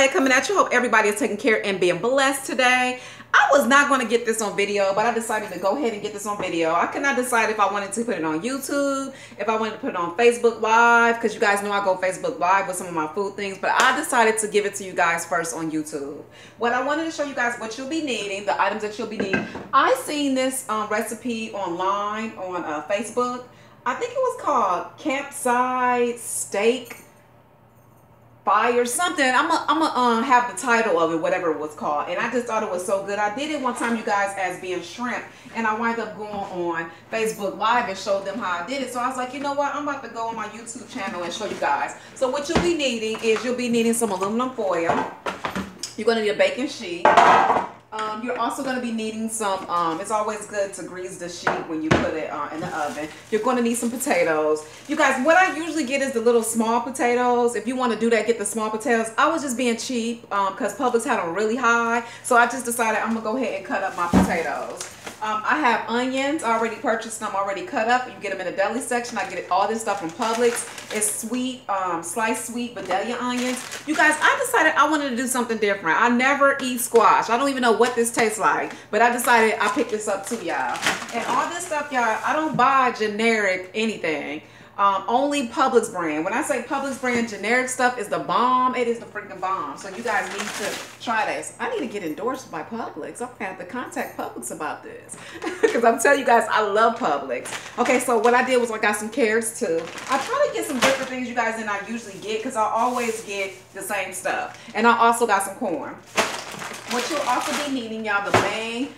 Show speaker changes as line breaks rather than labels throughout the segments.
Josiah coming at you. Hope everybody is taking care and being blessed today. I was not going to get this on video, but I decided to go ahead and get this on video. I could not decide if I wanted to put it on YouTube, if I wanted to put it on Facebook Live, because you guys know I go Facebook Live with some of my food things, but I decided to give it to you guys first on YouTube. What I wanted to show you guys what you'll be needing, the items that you'll be needing. I seen this recipe online on Facebook. I think it was called Campsite Steak Fire something. I'm gonna have the title of it, whatever it was called, and I just thought it was so good. I did it one time, you guys, as being shrimp, and I wind up going on Facebook Live and showed them how I did it. So I was like, you know what, I'm about to go on my YouTube channel and show you guys. So what you'll be needing is you'll be needing some aluminum foil. You're gonna need a baking sheet. You're also going to be needing some, it's always good to grease the sheet when you put it in the oven. You're going to need some potatoes. You guys, what I usually get is the little small potatoes. If you want to do that, get the small potatoes. I was just being cheap because Publix had them really high. So I just decided I'm going to go ahead and cut up my potatoes. I have onions. I already purchased them, already cut up. You get them in the deli section. I get all this stuff from Publix. It's sweet, sliced sweet Vadila onions. You guys, I decided I wanted to do something different. I never eat squash. I don't even know what this tastes like, but I decided I picked this up too, y'all. And all this stuff, y'all, I don't buy generic anything. Only Publix brand. When I say Publix brand, generic stuff is the bomb. It is the freaking bomb. So you guys need to try this. I need to get endorsed by Publix. I'm gonna have to contact Publix about this because I'm telling you guys, I love Publix. Okay, so what I did was I got some carrots too. I try to get some different things, you guys, than I usually get because I always get the same stuff. And I also got some corn. What you'll also be needing, y'all, the main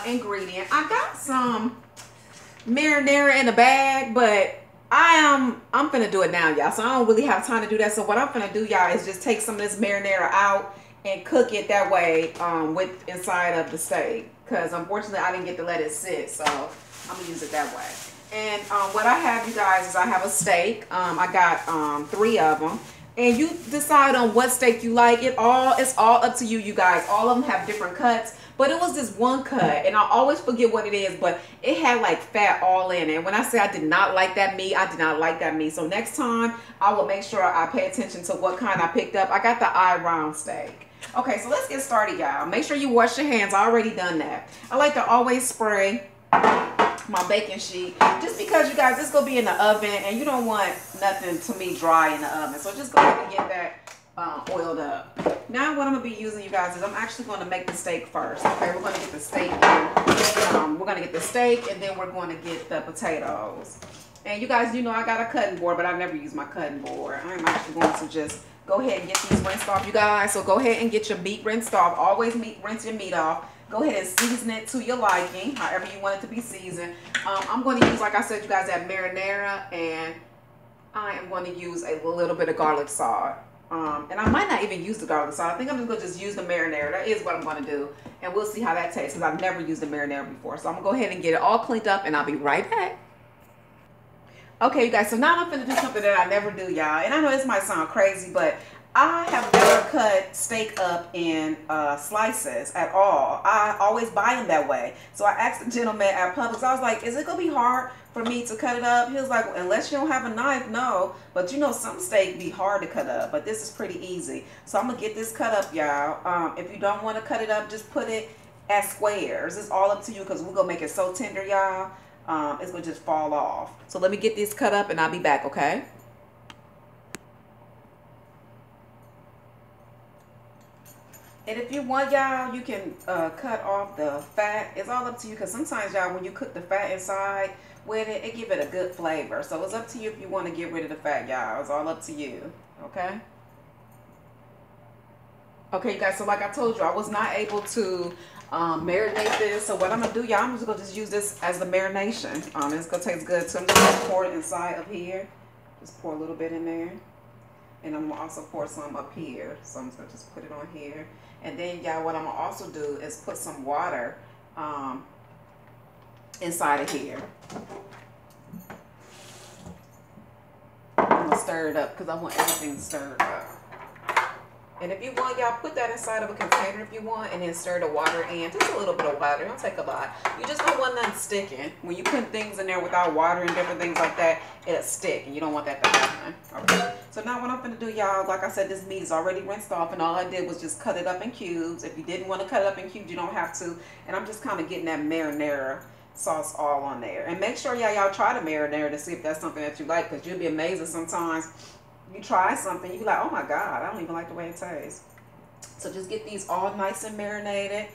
ingredient. I got some marinara in a bag, but I'm finna do it now, y'all. So I don't really have time to do that. So what I'm finna do, y'all, is just take some of this marinara out and cook it that way with inside of the steak. Because unfortunately, I didn't get to let it sit. So I'm gonna use it that way. And what I have, you guys, is I have a steak. I got 3 of them. And you decide on what steak you like. It's all up to you, you guys. All of them have different cuts. But it was this one cut, and I always forget what it is, but it had like fat all in it. When I say I did not like that meat, I did not like that meat. So next time, I will make sure I pay attention to what kind I picked up. I got the eye round steak. Okay, so let's get started, y'all. Make sure you wash your hands. I already done that. I like to always spray my baking sheet just because, you guys, it's gonna be in the oven and you don't want nothing to me dry in the oven. So just go ahead and get that oiled up. Now what I'm gonna be using, you guys, is I'm actually going to make the steak first. Okay, we're going to get the steak in. We're going to get the steak, and then we're going to get the potatoes. And you guys, you know I got a cutting board, but I never use my cutting board. I'm actually going to just go ahead and get these rinsed off, you guys. So go ahead and get your meat rinsed off. Always rinse your meat off. Go ahead and season it to your liking, however you want it to be seasoned. I'm going to use, like I said, you guys, that marinara, and I am going to use a little bit of garlic salt. And I might not even use the garlic salt. I think I'm just going to just use the marinara. That is what I'm going to do. And we'll see how that tastes because I've never used the marinara before. So I'm going to go ahead and get it all cleaned up and I'll be right back. Okay, you guys. So now I'm going to do something that I never do, y'all. And I know this might sound crazy, but I have never cut steak up in slices at all. I always buy them that way. So I asked the gentleman at Publix, I was like, is it going to be hard for me to cut it up? He was like, unless you don't have a knife, no. But you know, some steak be hard to cut up, but this is pretty easy. So I'm going to get this cut up, y'all. If you don't want to cut it up, just put it as squares. It's all up to you because we're going to make it so tender, y'all. It's going to just fall off. So let me get this cut up and I'll be back, okay? And if you want, y'all, you can cut off the fat. It's all up to you because sometimes, y'all, when you cook the fat inside with it, it give it a good flavor. So it's up to you if you want to get rid of the fat, y'all. It's all up to you, okay? Okay, you guys, so like I told you, I was not able to marinate this. So what I'm going to do, y'all, I'm just going to just use this as the marination. It's going to taste good. So I'm just going to pour it inside of here. Just pour a little bit in there. And I'm going to also pour some up here. So I'm just going to just put it on here. And then, y'all, what I'm going to also do is put some water inside of here. I'm going to stir it up because I want everything stirred up. And if you want, y'all, put that inside of a container if you want, and then stir the water in. Just a little bit of water. Don't take a lot. You just don't want nothing sticking. When you put things in there without water and different things like that, it'll stick, and you don't want that to happen. Okay. So now what I'm gonna do, y'all, like I said, this meat is already rinsed off, and all I did was just cut it up in cubes. If you didn't want to cut it up in cubes, you don't have to. And I'm just kind of getting that marinara sauce all on there. And make sure y'all try the marinara to see if that's something that you like, because you'll be amazed sometimes you try something, you be like, oh my God, I don't even like the way it tastes. So just get these all nice and marinated.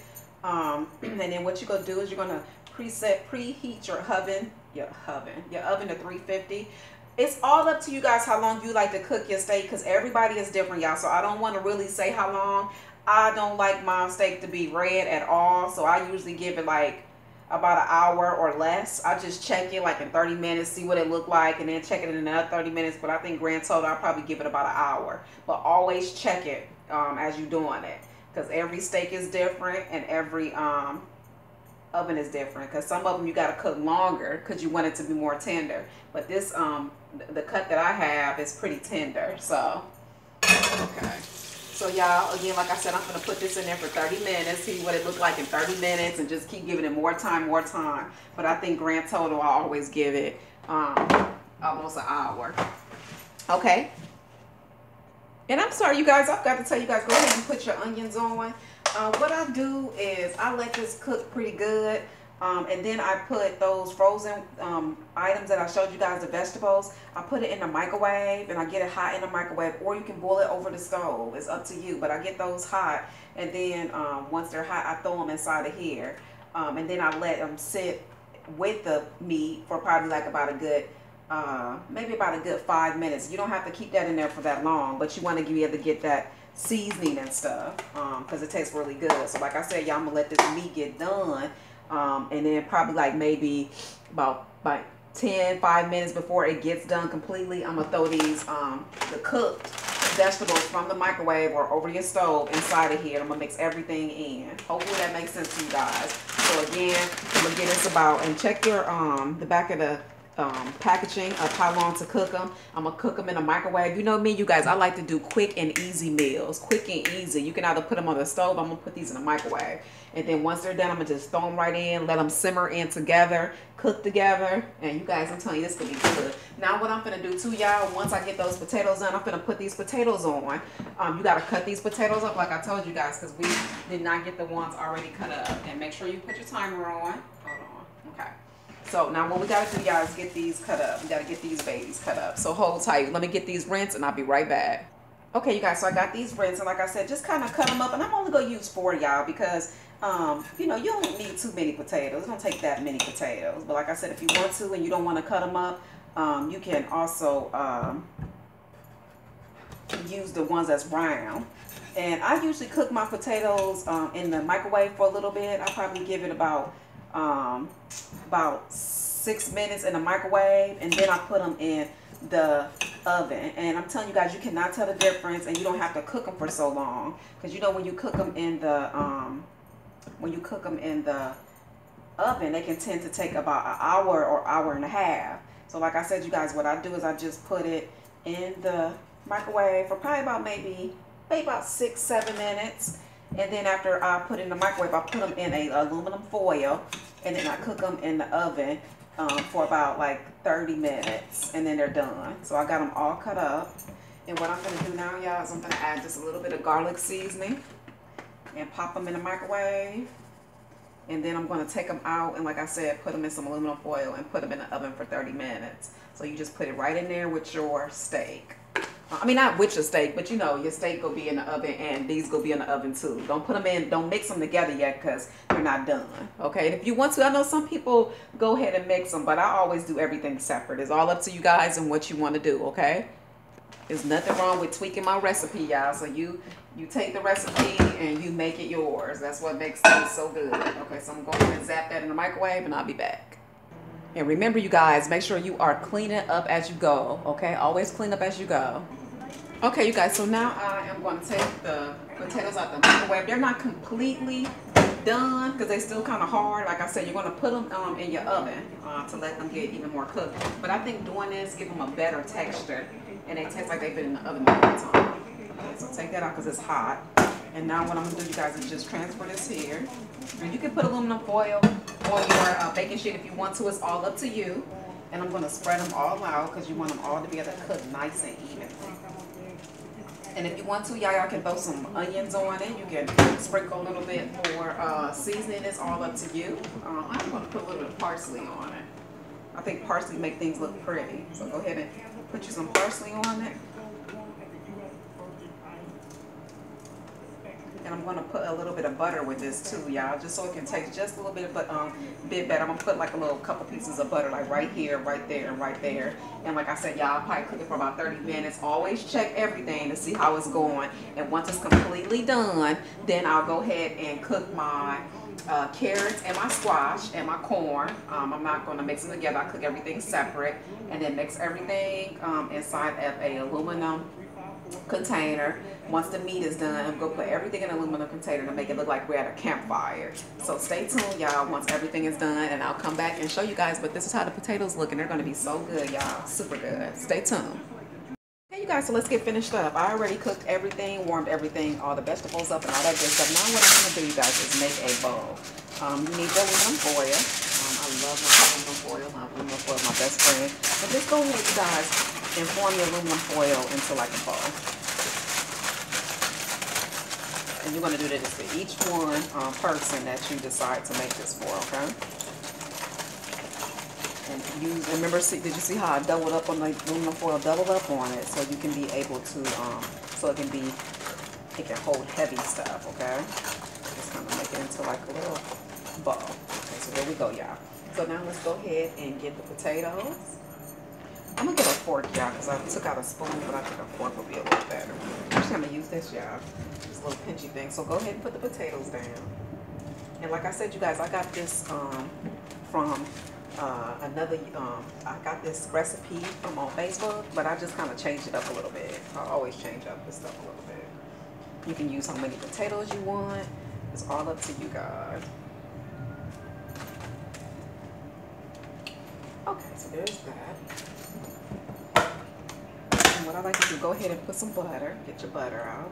And then what you're gonna do is you're gonna preheat your oven to 350. It's all up to you guys how long you like to cook your steak, because everybody is different, y'all. So I don't want to really say how long. I don't like my steak to be red at all, so I usually give it like about an hour or less. I just check it like in 30 minutes, see what it look like, and then check it in another 30 minutes. But I think grand total, I'll probably give it about an hour. But always check it as you're doing it, because every steak is different and every oven is different, because some of them you got to cook longer because you want it to be more tender. But this the cut that I have is pretty tender. So okay, so y'all, again, like I said, I'm gonna put this in there for 30 minutes, see what it looked like in 30 minutes, and just keep giving it more time. But I think grand total, I always give it almost an hour. Okay. And I'm sorry, you guys, I've got to tell you guys, go ahead and put your onions on. What I do is I let this cook pretty good. And then I put those frozen items that I showed you guys, the vegetables, I put it in the microwave, and I get it hot in the microwave, or you can boil it over the stove. It's up to you, but I get those hot, and then once they're hot, I throw them inside of here. And then I let them sit with the meat for probably like about a good, maybe about a good 5 minutes. You don't have to keep that in there for that long, but you want to be able to get that seasoning and stuff, because it tastes really good. So like I said, y'all, I'm gonna let this meat get done. And then probably like maybe about 5 minutes before it gets done completely, I'm gonna throw these the cooked vegetables from the microwave or over your stove inside of here. I'm gonna mix everything in. Hopefully that makes sense to you guys. So again, I'm gonna get this about, and check your the back of the packaging of how long to cook them. I'm gonna cook them in a microwave. You know me, you guys, I like to do quick and easy meals. Quick and easy. You can either put them on the stove, I'm gonna put these in the microwave, and then once they're done, I'm gonna just throw them right in, let them simmer in together, cook together, and you guys, I'm telling you, this gonna be good. Now what I'm gonna do too, y'all, once I get those potatoes done, I'm gonna put these potatoes on. You gotta cut these potatoes up like I told you guys, because we did not get the ones already cut up. And make sure you put your timer on. Hold on. Okay. So now what we gotta do, y'all, is get these cut up. We gotta get these babies cut up. So hold tight. Let me get these rinsed, and I'll be right back. Okay, you guys, so I got these rinsed, and like I said, just kind of cut them up. And I'm only gonna use 4, y'all, because you know, you don't need too many potatoes. It don't take that many potatoes. But like I said, if you want to and you don't want to cut them up, you can also use the ones that's round. And I usually cook my potatoes in the microwave for a little bit. I probably give it about 6 minutes in the microwave, and then I put them in the oven. And I'm telling you guys, you cannot tell the difference, and you don't have to cook them for so long, because you know, when you cook them in the oven, they can tend to take about an hour or hour and a half. So like I said, you guys, what I do is I just put it in the microwave for probably about maybe about 6-7 minutes. And then after I put it in the microwave, I put them in a aluminum foil, and then I cook them in the oven for about like 30 minutes, and then they're done. So I got them all cut up. And what I'm gonna do now, y'all, is I'm gonna add just a little bit of garlic seasoning and pop them in the microwave. And then I'm gonna take them out, and like I said, put them in some aluminum foil and put them in the oven for 30 minutes. So you just put it right in there with your steak. I mean, not with your steak, but you know, your steak will be in the oven, and these will be in the oven too. Don't put them in, don't mix them together yet, because they're not done. Okay, and if you want to, I know some people go ahead and mix them, but I always do everything separate. It's all up to you guys and what you want to do, okay? There's nothing wrong with tweaking my recipe, y'all. So you take the recipe and you make it yours. That's what makes things so good. Okay, so I'm going to zap that in the microwave, and I'll be back. And remember, you guys, make sure you are cleaning up as you go, okay? Always clean up as you go. Okay, you guys, so now I am going to take the potatoes out the microwave. They're not completely done because they're still kind of hard. Like I said, you're going to put them in your oven to let them get even more cooked. But I think doing this gives them a better texture, and they taste like they've been in the oven the whole time. Okay, so take that out because it's hot. And now what I'm going to do, you guys, is just transfer this here. And you can put aluminum foil on your baking sheet if you want to. It's all up to you. And I'm going to spread them all out because you want them all to be able to cook nice and even. And if you want to, y'all can throw some onions on it. You can sprinkle a little bit more seasoning. It's all up to you. I'm going to put a little bit of parsley on it. I think parsley make things look pretty. So go ahead and put you some parsley on it. And I'm going to put a little bit of butter with this too, y'all, just so it can taste just a little bit, but bit better. I'm going to put like a little couple pieces of butter, like right here, right there, and right there. And like I said, y'all, I'll probably cook it for about 30 minutes. Always check everything to see how it's going. And once it's completely done, then I'll go ahead and cook my carrots and my squash and my corn. I'm not going to mix them together. I cook everything separate and then mix everything inside of a aluminum container. Once the meat is done, I'm going to put everything in an aluminum container to make it look like we're at a campfire. So stay tuned, y'all, once everything is done, and I'll come back and show you guys. But this is how the potatoes look, and they're going to be so good, y'all. Super good. Stay tuned. Okay, you guys, so let's get finished up. I already cooked everything, warmed everything, all the vegetables up and all that good stuff. Now what I'm going to do, you guys, is make a bowl. You need your aluminum foil. I love my aluminum foil. My aluminum foil is my best friend. But just go ahead, you guys, and form your aluminum foil into like a bowl. And you're going to do this for each one person that you decide to make this for, okay? And remember, did you see how I doubled up on the aluminum foil, doubled up on it, so you can be able to, so it can hold heavy stuff, okay? Just kind of make it into like a little ball. Okay, so there we go, y'all. So now let's go ahead and get the potatoes. I'm going to get a fork, y'all, because I took out a spoon, but I think a fork would be a little better. I'm just going to use this, y'all. This little pinchy thing. So go ahead and put the potatoes down. And like I said, you guys, I got this from I got this recipe from on Facebook, but I just kind of changed it up a little bit. I always change up this stuff a little bit. You can use how many potatoes you want. It's all up to you guys. Okay, so there's that. And what I like to do, go ahead and put some butter. Get your butter out.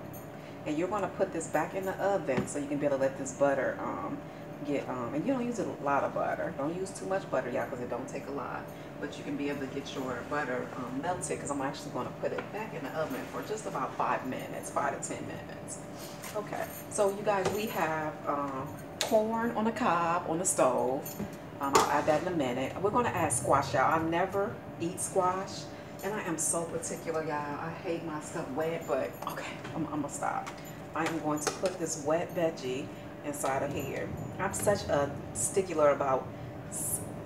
And you're going to put this back in the oven so you can be able to let this butter and you don't use a lot of butter. Don't use too much butter, y'all, because it don't take a lot. But you can be able to get your butter melted, because I'm actually going to put it back in the oven for just about 5 minutes, 5 to 10 minutes. Okay, so you guys, we have corn on the cob on the stove. I'll add that in a minute. We're going to add squash, y'all. I never eat squash, and I am so particular, y'all. I hate my stuff wet, but okay, I'm going to stop. I am going to put this wet veggie inside of here. I'm such a stickler about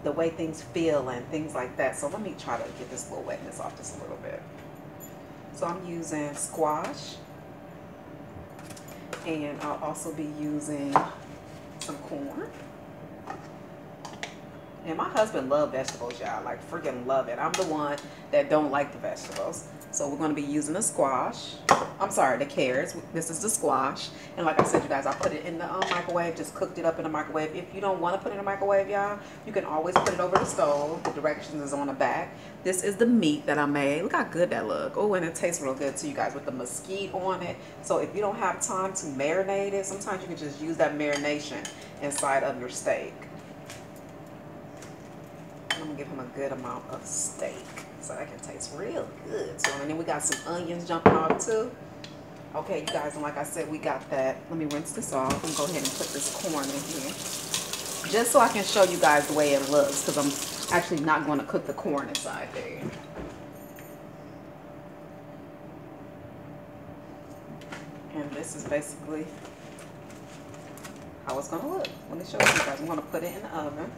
the way things feel and things like that. So let me try to get this little wetness off just a little bit. So I'm using squash, and I'll also be using some corn. And my husband loves vegetables, y'all. Like, freaking love it. I'm the one that don't like the vegetables. So we're going to be using the squash. I'm sorry, the carrots. This is the squash. And like I said, you guys, I put it in the microwave. Just cooked it up in the microwave. If you don't want to put it in the microwave, y'all, you can always put it over the stove. The directions is on the back. This is the meat that I made. Look how good that look. Oh, and it tastes real good too, you guys, with the mesquite on it. So if you don't have time to marinate it, sometimes you can just use that marination inside of your steak. I'm gonna give him a good amount of steak so that can taste real good. So, and then we got some onions jumping off too. Okay, you guys, and like I said, we got that. Let me rinse this off and go ahead and put this corn in here, just so I can show you guys the way it looks, because I'm actually not going to cook the corn inside there. And this is basically how it's going to look. Let me show you guys. I'm going to put it in the oven.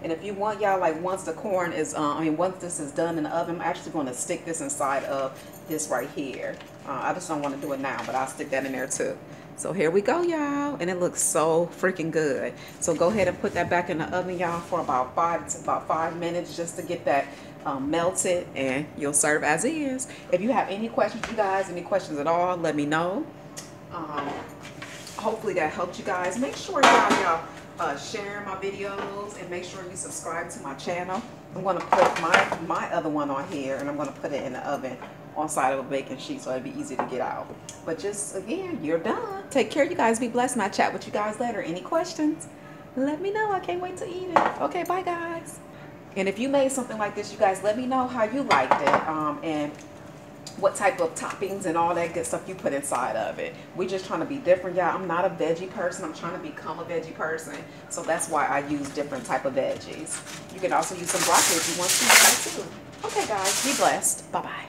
And if you want, y'all, like once the corn is, once this is done in the oven, I'm actually going to stick this inside of this right here. I just don't want to do it now, but I'll stick that in there too. So here we go, y'all, and it looks so freaking good. So go ahead and put that back in the oven, y'all, for about 5 minutes just to get that melted, and you'll serve as is. If you have any questions, you guys, any questions at all, let me know. Hopefully that helped you guys. Make sure y'all share my videos, and make sure you subscribe to my channel. I'm going to put my other one on here, and I'm going to put it in the oven on side of a baking sheet so it'd be easy to get out. But just again, you're done. Take care, you guys. Be blessed, and I'll chat with you guys later. Any questions, let me know. I can't wait to eat it. Okay, bye guys. And if you made something like this, you guys, let me know how you liked it, and what type of toppings and all that good stuff you put inside of it. We just trying to be different, y'all. I'm not a veggie person. I'm trying to become a veggie person. So that's why I use different type of veggies. You can also use some broccoli if you want to too. Okay, guys, be blessed. Bye-bye.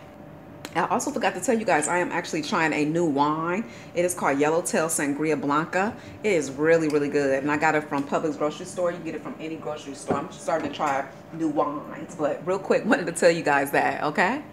I also forgot to tell you guys, I am actually trying a new wine. It is called Yellowtail Sangria Blanca. It is really, really good. And I got it from Publix grocery store. You can get it from any grocery store. I'm starting to try new wines. But real quick, wanted to tell you guys that, okay?